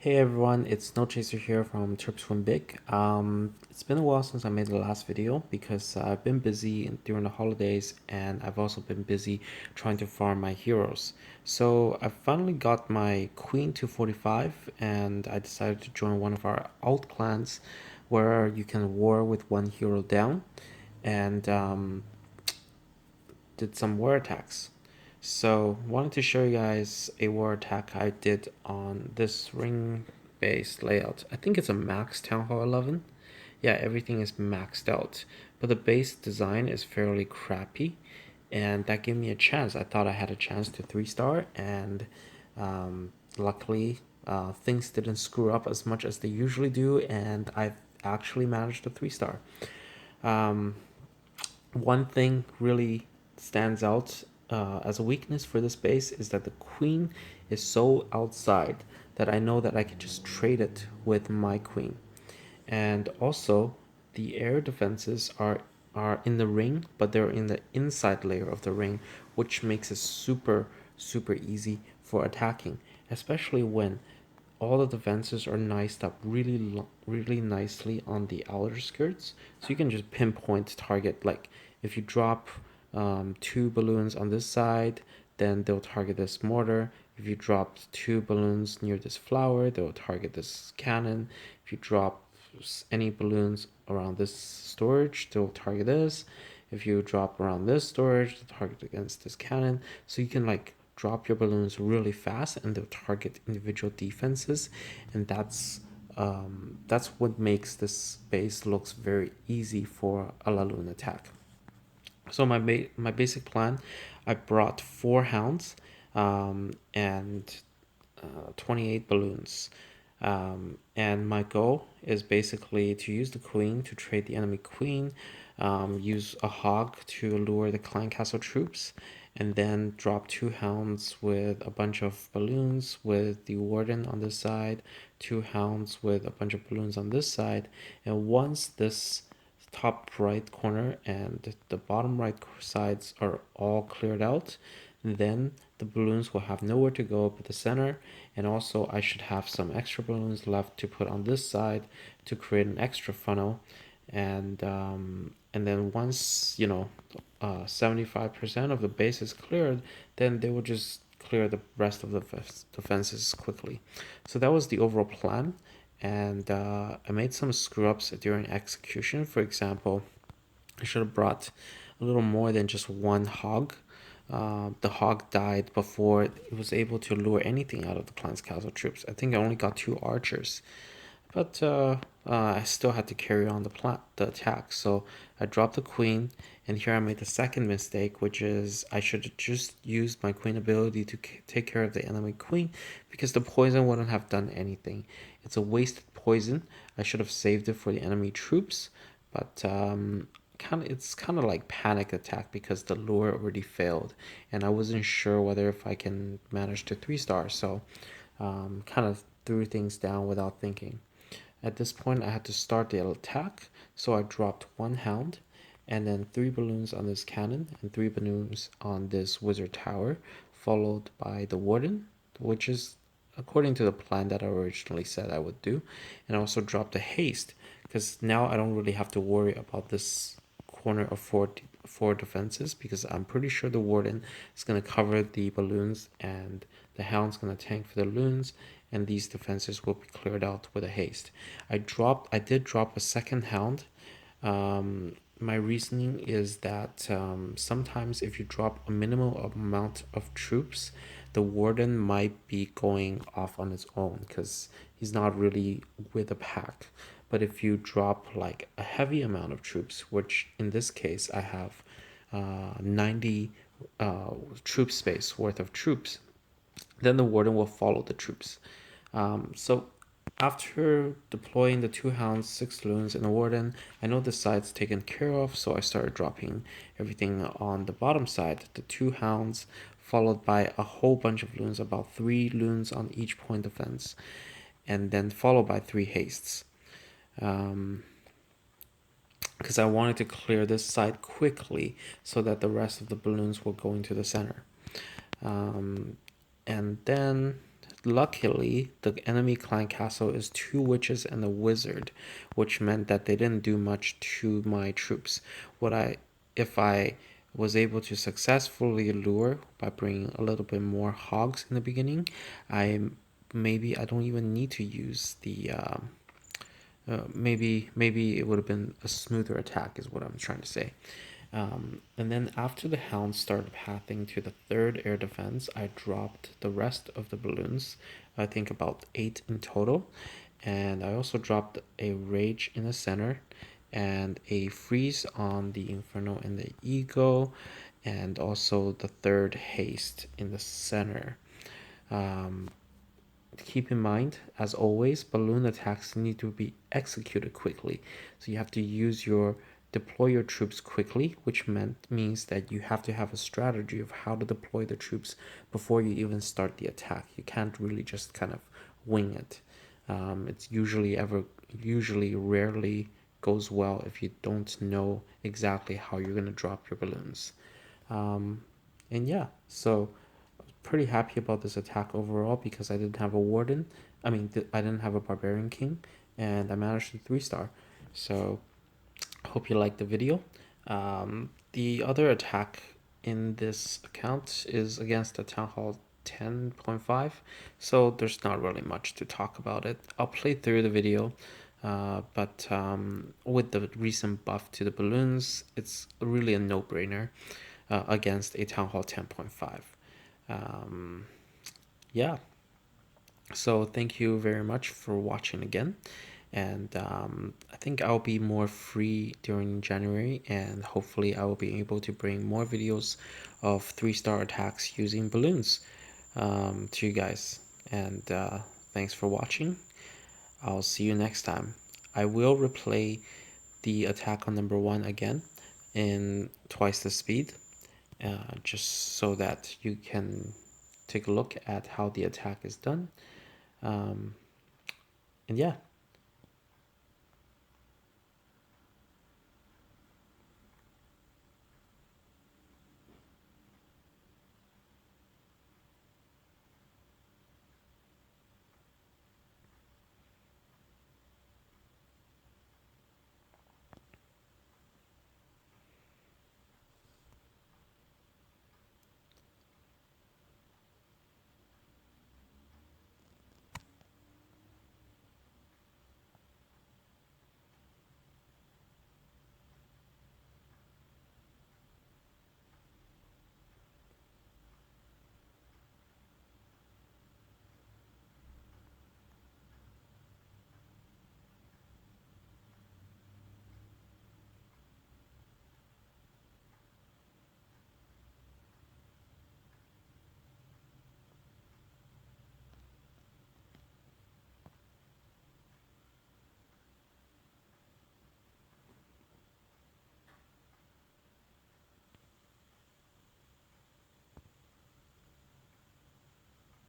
Hey everyone, it's No Chaser here from Trips from Big. It's been a while since I made the last video because I've been busy during the holidays and I've also been busy trying to farm my heroes. So I finally got my Queen 245 and I decided to join one of our alt clans where you can war with one hero down and did some war attacks. So wanted to show you guys a war attack I did on this ring based layout. I think it's a max Town Hall 11. Yeah, everything is maxed out, but the base design is fairly crappy, and that gave me a chance. I thought I had a chance to 3-star, and luckily things didn't screw up as much as they usually do, and I've actually managed a 3-star. Um, One thing really stands out as a weakness for this base is that the queen is so outside that I know that I can just trade it with my queen. And also, the air defenses are in the ring, but they're in the inside layer of the ring, which makes it super easy for attacking, especially when all the defenses are niced up really nicely on the outer skirts, so you can just pinpoint target. Like if you drop two balloons on this side, then they'll target this mortar. If you drop two balloons near this flower, they'll target this cannon. If you drop any balloons around this storage, they'll target this. If you drop around this storage, they'll target against this cannon. So you can like drop your balloons really fast and they'll target individual defenses, and that's what makes this base looks very easy for a Laloon attack. So my basic plan, I brought 4 hounds and 28 balloons. And my goal is basically to use the queen to trade the enemy queen, use a hog to lure the clan castle troops, and then drop 2 hounds with a bunch of balloons with the warden on this side, 2 hounds with a bunch of balloons on this side. And once this top right corner and the bottom right sides are all cleared out, then the balloons will have nowhere to go but the center. And also I should have some extra balloons left to put on this side to create an extra funnel. And then once 75% of the base is cleared, then they will just clear the rest of the defenses quickly. So that was the overall plan, and I made some screw ups during execution. For example, I should have brought a little more than just one hog. The hog died before it was able to lure anything out of the clan's castle troops. I think I only got 2 archers, but I still had to carry on the attack. So I dropped the queen, and here I made the second mistake, which is I should have just used my queen ability to take care of the enemy queen, because the poison wouldn't have done anything. It's a wasted poison. I should have saved it for the enemy troops, but it's kind of like panic attack because the lure already failed, and I wasn't sure whether if I can manage to 3-star. So kind of threw things down without thinking. At this point, I had to start the attack, so I dropped 1 hound, and then 3 balloons on this cannon, and 3 balloons on this wizard tower, followed by the warden, which is according to the plan that I originally said I would do. And I also dropped a haste, because now I don't really have to worry about this corner of four defenses, because I'm pretty sure the warden is going to cover the balloons and the hound's going to tank for the balloons, and these defenses will be cleared out with a haste. I did drop a second hound. My reasoning is that sometimes if you drop a minimal amount of troops, the warden might be going off on his own because he's not really with a pack. But if you drop like a heavy amount of troops, which in this case I have 90 troop space worth of troops, then the warden will follow the troops. So after deploying the 2 hounds, 6 loons, and a warden, I know the side's taken care of, so I started dropping everything on the bottom side. The 2 hounds, followed by a whole bunch of loons, about 3 loons on each point defense, and then followed by 3 hastes. Because I wanted to clear this side quickly so that the rest of the balloons will go into the center. And then luckily, the enemy clan castle is 2 witches and a wizard, which meant that they didn't do much to my troops. If I was able to successfully lure by bringing a little bit more hogs in the beginning, I don't even need to use the maybe it would have been a smoother attack is what I'm trying to say. And then after the hounds started pathing to the third air defense, I dropped the rest of the balloons. I think about 8 in total. And I also dropped a rage in the center and a freeze on the Inferno and the Eagle, and also the third haste in the center. Um, Keep in mind, as always, balloon attacks need to be executed quickly. So you have to deploy your troops quickly, which means that you have to have a strategy of how to deploy the troops before you even start the attack. You can't really just kind of wing it. It's usually rarely goes well if you don't know exactly how you're going to drop your balloons. Um, and yeah, so pretty happy about this attack overall because I didn't have a warden. I didn't have a barbarian king, and I managed to 3-star. So hope you liked the video. The other attack in this account is against the Town Hall 10.5, so there's not really much to talk about it. I'll play through the video, but with the recent buff to the balloons, it's really a no-brainer against a Town Hall 10.5. Yeah, so thank you very much for watching again. And I think I'll be more free during January, and hopefully I will be able to bring more videos of 3-star attacks using balloons to you guys. And thanks for watching. I'll see you next time. I will replay the attack on number 1 again in twice the speed, just so that you can take a look at how the attack is done. And yeah,